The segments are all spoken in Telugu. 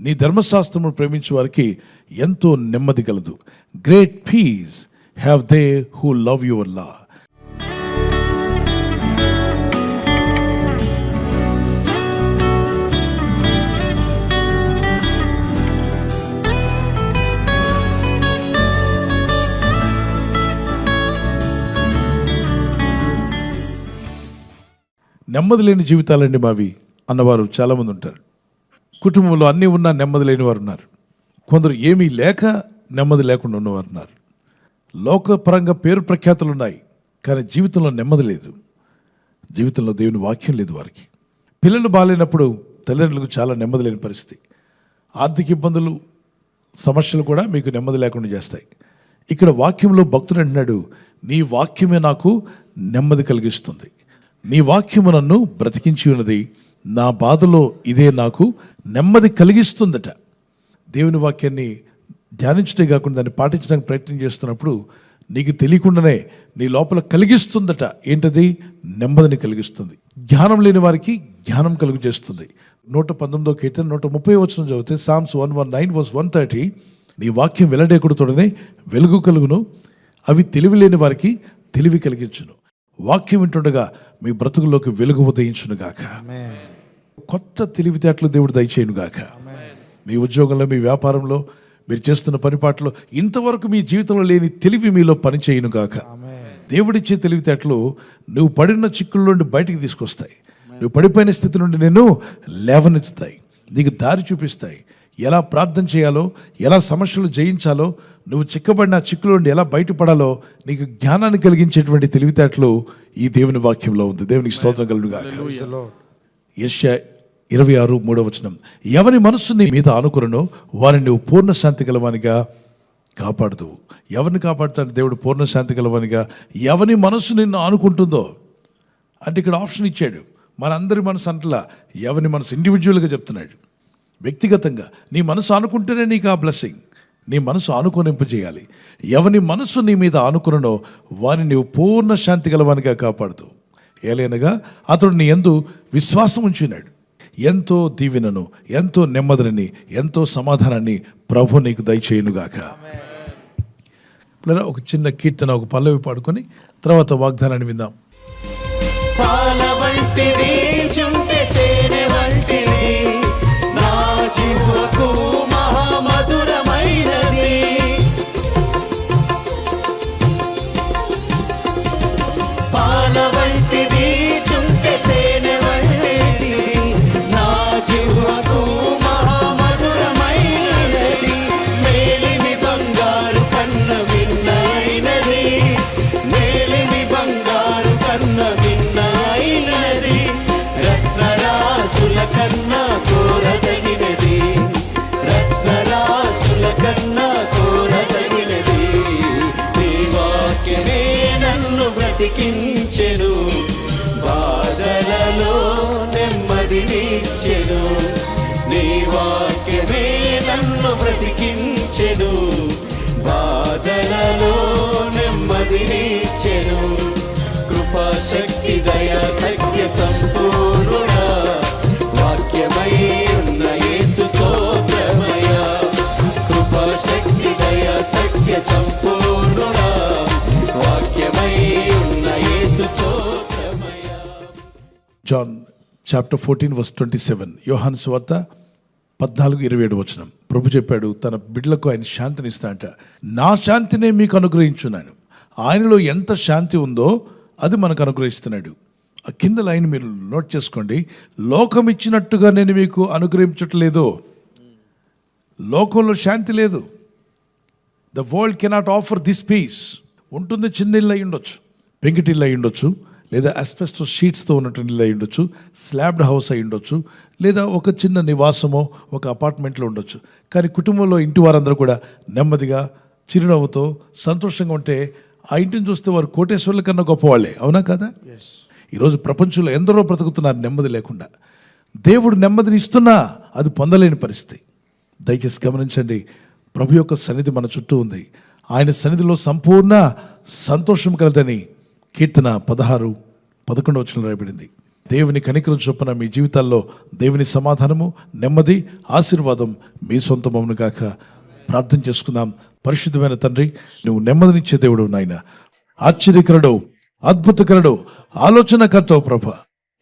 నీ ధర్మశాస్త్రమును ప్రేమించే వారికి ఎంతో నెమ్మది కలదు. Great peace have they who love your law. నెమ్మది లేని జీవితాలండి మావి అన్నవారు చాలామంది ఉంటారు. కుటుంబంలో అన్నీ ఉన్నా నెమ్మది లేని వారు ఉన్నారు. కొందరు ఏమీ లేక నెమ్మది లేకుండా ఉన్నవారు ఉన్నారు. లోకపరంగా పేరు ప్రఖ్యాతులు ఉన్నాయి, కానీ జీవితంలో నెమ్మది లేదు. జీవితంలో దేవుని వాక్యం లేదు వారికి. పిల్లలు బాగాలేనప్పుడు తల్లిదండ్రులకు చాలా నెమ్మది లేని పరిస్థితి. ఆర్థిక ఇబ్బందులు, సమస్యలు కూడా మీకు నెమ్మది లేకుండా చేస్తాయి. ఇక్కడ వాక్యంలో భక్తుడు అంటున్నాడు, నీ వాక్యమే నాకు నెమ్మది కలిగిస్తుంది. నీ వాక్యము నన్ను బ్రతికించి ఉన్నది, నా బాధలో ఇదే నాకు నెమ్మది కలిగిస్తుందట. దేవుని వాక్యాన్ని ధ్యానించడే కాకుండా దాన్ని పాటించడానికి ప్రయత్నం చేస్తున్నప్పుడు నీకు తెలియకుండానే నీ లోపల కలిగిస్తుందట. ఏంటది? నెమ్మదిని కలిగిస్తుంది. జ్ఞానం లేని వారికి జ్ఞానం కలుగు చేస్తుంది. 119వ కీర్తన 130వ వచనం చదివితే Psalms 119 verse 130, నీ వాక్యం వెల్లడేకుడుతోడనే వెలుగు కలుగును, అవి తెలివి లేని వారికి తెలివి కలిగించును. వాక్యం వింటుండగా మీ బ్రతుకుల్లోకి వెలుగు ఉదయించును గాక. కొత్త తెలివితేటలు దేవుడు దయచేయును గాక. మీ ఉద్యోగంలో, మీ వ్యాపారంలో, మీరు చేస్తున్న పనిపాట్లో ఇంతవరకు మీ జీవితంలో లేని తెలివి మీలో పనిచేయును గాక. దేవుడిచ్చే తెలివితేటలు నువ్వు పడిన చిక్కుల నుండి బయటికి తీసుకొస్తాయి. నువ్వు పడిపోయిన స్థితి నుండి నేను లేవనెత్తుతాయి. నీకు దారి చూపిస్తాయి. ఎలా ప్రార్థన చేయాలో, ఎలా సమస్యలు జయించాలో, నువ్వు చిక్కబడిన చిక్కుల నుండి ఎలా బయటపడాలో నీకు జ్ఞానాన్ని కలిగించేటువంటి తెలివితేటలు ఈ దేవుని వాక్యంలో ఉంది. దేవునికి స్తోత్రం కలుగుగా. యెషయా 26:3 ఎవరి మనస్సు నీ మీద ఆనుకురనో వారిని నువ్వు పూర్ణ శాంతి గలవానిగా కాపాడుదు. ఎవరిని కాపాడుతాడు దేవుడు? పూర్ణ శాంతి గలవానిగా. ఎవరి మనస్సు నిన్ను ఆనుకుంటుందో అంటే ఇక్కడ ఆప్షన్ ఇచ్చాడు. మనందరి మనసు అంటలా, ఎవరి మనసు ఇండివిజువల్గా చెప్తున్నాడు. వ్యక్తిగతంగా నీ మనసు ఆనుకుంటేనే నీకు ఆ బ్లెస్సింగ్. నీ మనసు ఆనుకోనింపజేయాలి. ఎవని మనసు నీ మీద ఆనుకునో వారిని నీవు పూర్ణ శాంతి గలవానిగా కాపాడుతూ. ఏలైనగా అతడు నీ యందు విశ్వాసం ఉంచున్నాడు. ఎంతో దీవెనను, ఎంతో నెమ్మదిని, ఎంతో సమాధానాన్ని ప్రభు నీకు దయచేయునుగాక. ఒక చిన్న కీర్తన, ఒక పల్లవి పాడుకొని తర్వాత వాగ్దానాన్ని విందాం. పాల వంటిది చుంటె తేనె వంటిది, నా జీవకు మహామధురమైనది. పాల వంటిది చుంటె తేనె వంటిది, నా జీవకు మహామధురమైనది. మేలిమి బంగారు కన్న విన్నైనది, మేలిమి బంగారు కన్న విన్నైనది. రత్నరాసుల కన్నా కోరదగినది, రత్నరాసుల కన్నా కోరదగినది. నీ వాక్యమే నన్ను బ్రతికించెను, బాధలలో నెమ్మదినిచ్చెను. నీ వాక్యమే నన్ను బ్రతికించెను, బాధలలో నెమ్మదినిచ్చెను. కృపాశక్తి దయా సత్య సంపూర్ణుడా, వాక్యమై ఉన్న యేసు స్తోత్రమయ్యా. కృపాశక్తి దయా సత్య సంపూర్ణుడా, వాక్యమై ఉన్న యేసు స్తోత్రమయ్యా. John chapter 14 verse 27, యోహాను సువార్త 14:27 ప్రభు చెప్పాడు తన బిడ్డలకు ఆయన శాంతిని ఇస్తాడంట. నా శాంతినే మీకు అనుగ్రహించున్నాను. ఆయనలో ఎంత శాంతి ఉందో అది మనకు అనుగ్రహిస్తున్నాడు. ఆ కింద లైన్ మీరు నోట్ చేసుకోండి. లోకం ఇచ్చినట్టుగా నేను మీకు అనుగ్రహించట్లేదు. లోకంలో శాంతి లేదు. The world cannot offer this peace. ఉంటుంది, చిన్న ఇల్లు అయి ఉండొచ్చు, పెంకిటిల్లు అయి ఉండొచ్చు, లేదా ఆస్బెస్టాస్ షీట్స్తో ఉన్నటువంటి ఇల్లు అయి ఉండొచ్చు, స్లాబ్డ్ హౌస్ అయి ఉండొచ్చు, లేదా ఒక చిన్న నివాసమో ఒక అపార్ట్మెంట్లో ఉండొచ్చు. కానీ కుటుంబంలో ఇంటి వారందరూ కూడా నెమ్మదిగా చిరునవ్వుతో సంతోషంగా ఉంటే ఆ ఇంటిని చూస్తే వారు కోటేశ్వర్ల కన్నా గొప్పవాళ్ళే. అవునా కదా? ఈరోజు ప్రపంచంలో ఎందరో బ్రతుకుతున్నారు నెమ్మది లేకుండా. దేవుడు నెమ్మదిని ఇస్తున్నా అది పొందలేని పరిస్థితి. దయచేసి గమనించండి, ప్రభు యొక్క సన్నిధి మన చుట్టూ ఉంది. ఆయన సన్నిధిలో సంపూర్ణ సంతోషం కలదని కీర్తన 16:11 రాయబడింది. దేవుని కనికరం చొప్పున మీ జీవితాల్లో దేవుని సమాధానము, నెమ్మది, ఆశీర్వాదం మీ సొంతమవును గాక. ప్రార్థన చేసుకుందాం. పరిశుద్ధమైన తండ్రి, నువ్వు నెమ్మదినిచ్చే దేవుడు నాయన, ఆశ్చర్యకరుడు, అద్భుతకరుడు, ఆలోచనకర్తవు ప్రభా.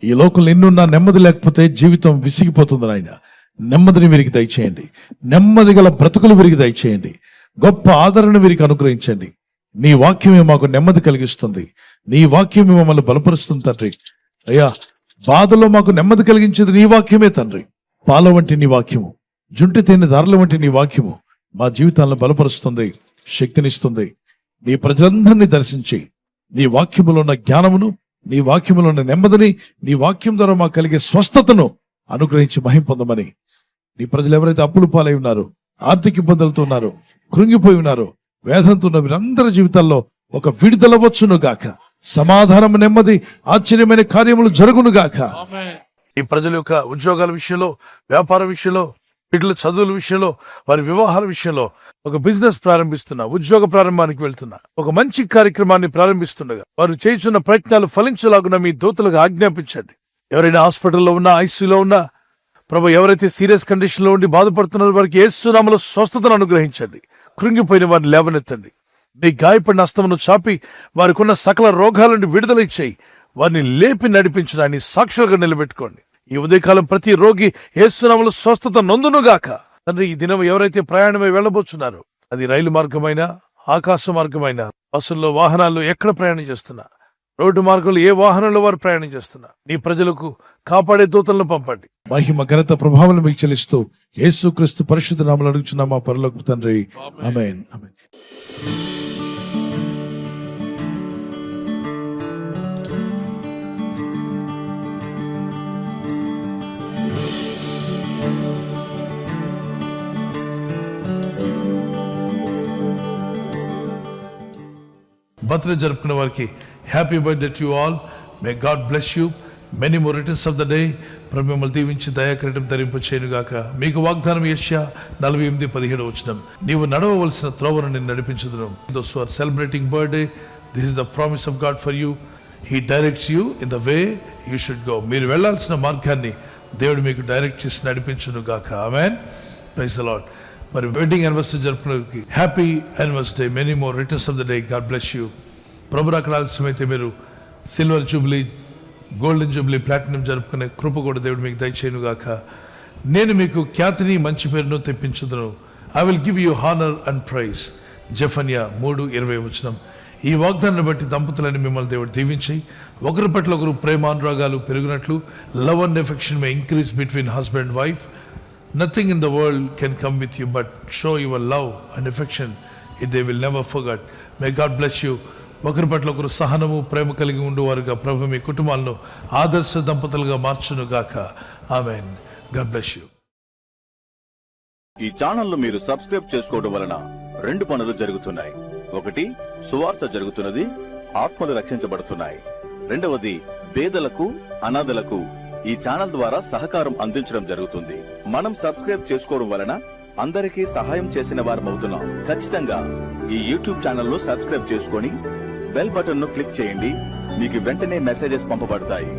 ఈ లోకంలో ఎన్నున్నా నెమ్మది లేకపోతే జీవితం విసిగిపోతుంది నాయన. నెమ్మదిని వీరికి దయచేయండి. నెమ్మది గల బ్రతుకులు వీరికి దయచేయండి. గొప్ప ఆదరణ వీరికి అనుగ్రహించండి. నీ వాక్యమే మాకు నెమ్మది కలిగిస్తుంది. నీ వాక్యమే మమ్మల్ని బలపరుస్తుంది తండ్రి. అయ్యా, బాధలో మాకు నెమ్మది కలిగించేది నీ వాక్యమే తండ్రి. పాల వంటి నీ వాక్యము, జుంటి తేనె దారుల వంటి నీ వాక్యము మా జీవితాలను బలపరుస్తుంది, శక్తినిస్తుంది. నీ ప్రజలందరినీ దర్శించి నీ వాక్యములో ఉన్న జ్ఞానమును, నీ వాక్యములో ఉన్న నెమ్మదిని, నీ వాక్యం ద్వారా మాకు కలిగే స్వస్థతను అనుగ్రహించి మహిమ పొందమని, నీ ప్రజలు ఎవరైతే అప్పులు పాలై ఉన్నారో, ఆర్థిక ఇబ్బందులతో ఉన్నారో, కృంగిపోయి ఉన్నారో, వేదంతో ఉన్న వీరందరి జీవితాల్లో ఒక విడుదల వచ్చును గాక. సమాధానం, నెమ్మది, ఆశ్చర్యమైన కార్యములు జరుగును గాక. ఈ ప్రజల యొక్క ఉద్యోగాల విషయంలో, వ్యాపార విషయంలో, బిడ్డల చదువుల విషయంలో, వారి వివాహాల విషయంలో ఒక బిజినెస్ ప్రారంభిస్తున్నా, ఉద్యోగ ప్రారంభానికి వెళ్తున్నా, ఒక మంచి కార్యక్రమాన్ని ప్రారంభిస్తుండగా వారు చేస్తున్న ప్రయత్నాలు ఫలించలాగున మీ దూతలుగా ఆజ్ఞాపించండి. ఎవరైనా హాస్పిటల్లో ఉన్నా, ఐసీయూలో ఉన్నా ప్రభు, ఎవరైతే సీరియస్ కండిషన్ లో ఉండి బాధపడుతున్నారో వారికి యేసు నామములో స్వస్థతను అనుగ్రహించండి. కృంగిపోయిన వారిని లేవనెత్తండి. నీ గాయపడిన హస్తమును చాపి వారికి ఉన్న సకల రోగాల నుండి విడుదల ఇచ్చేయి. వారిని లేపి నడిపించడాన్ని సాక్షులుగా నిలబెట్టుకోండి. ఈ ఉదయకాలం ప్రతి రోగి యేసు నామములో స్వస్థత నొందునుగాక. తండ్రి, ఈ దినం ఎవరైతే ప్రయాణమై వెళ్ళబోతున్నారో, అది రైలు మార్గమైనా, ఆకాశ మార్గమైనా, బస్సుల్లో, వాహనాల్లో ఎక్కడ ప్రయాణం చేస్తున్నా, రోడ్డు మార్గంలో ఏ వాహనంలో వారు ప్రయాణం చేస్తున్నా, నీ ప్రజలకు కాపాడే దూతలను పంపండి. మహిమ, ఘనత, ప్రభావం మీకు చెల్లిస్తూ యేసుక్రీస్తు పరిశుద్ధ నామములో అడుగుచున్నాం మా పరలోకపు తండ్రి. ఆమేన్, ఆమేన్. బర్త్డే జరుపుకున్న వారికి happy birthday to all. May God bless you. Many more returns of the day. ప్రభు మిమ్మల్ని దీవించి దయాకరణం ధరింప చేయనుగాక. మీకు వాగ్దానం యెషయా 48:17 నీవు నడవవలసిన త్రోవను నేను నడిపించుదును. Those who are celebrating birthday, this is the promise of God for you. He directs you in the way you should go. మీరు వెళ్ళాల్సిన మార్గాన్ని దేవుడు మీకు డైరెక్ట్ చేసి నడిపించునుగాక. ఆమేన్. Praise the Lord. మరి వెడ్డింగ్ యానివర్సరీ జరుపుకునే happy anniversary. Many more returns of the day. God bless you. ప్రభు రాకడ ఆలస్యమైతే మీరు silver jubilee, golden jubilee, platinum జరుపుకునే కృప కూడా దేవుడు మీకు దయచేయునుగాక. నేను మీకు ఖ్యాతిని, మంచి పేరును తెప్పించుదును. I will give you honour and praise. జెఫన్యా 3:20. ఈ వాగ్దానాన్ని బట్టి దంపతులని మిమ్మల్ని దేవుడు దీవించి ఒకరి పట్ల ఒకరు ప్రేమానురాగాలు పెరుగునట్లు, love and affection may increase between husband and wife. Nothing in the world can come with you but show your love and affection. It they will never forget. May God bless you. ఒకరి పట్ల ఒకరు సహనము, ప్రేమ కలిగి ఉండేవారుగా ప్రభు మీ కుటుంబాలను ఆదర్శ దంపతులుగా మార్చును గాక. ఆమేన్. God bless you. ఈ ఛానల్ మీరు సబ్స్క్రైబ్ చేసుకోవడం వలన 2 పనులు జరుగుతున్నాయి. ఒకటి, సువార్త జరుగుతున్నది, ఆత్మలు రక్షించబడుతున్నాయి. రెండవది, పేదలకు, అనాథలకు ఈ ఛానల్ ద్వారా సహకారం అందించడం జరుగుతుంది. మనం సబ్స్క్రైబ్ చేసుకోవడం వలన అందరికీ సహాయం చేసిన వారమవుతున్నాం. ఖచ్చితంగా ఈ యూట్యూబ్ ఛానల్ ను సబ్స్క్రైబ్ చేసుకొని బెల్ బటన్ ను క్లిక్ చేయండి. మీకు వెంటనే మెసేజెస్ పంపబడతాయి.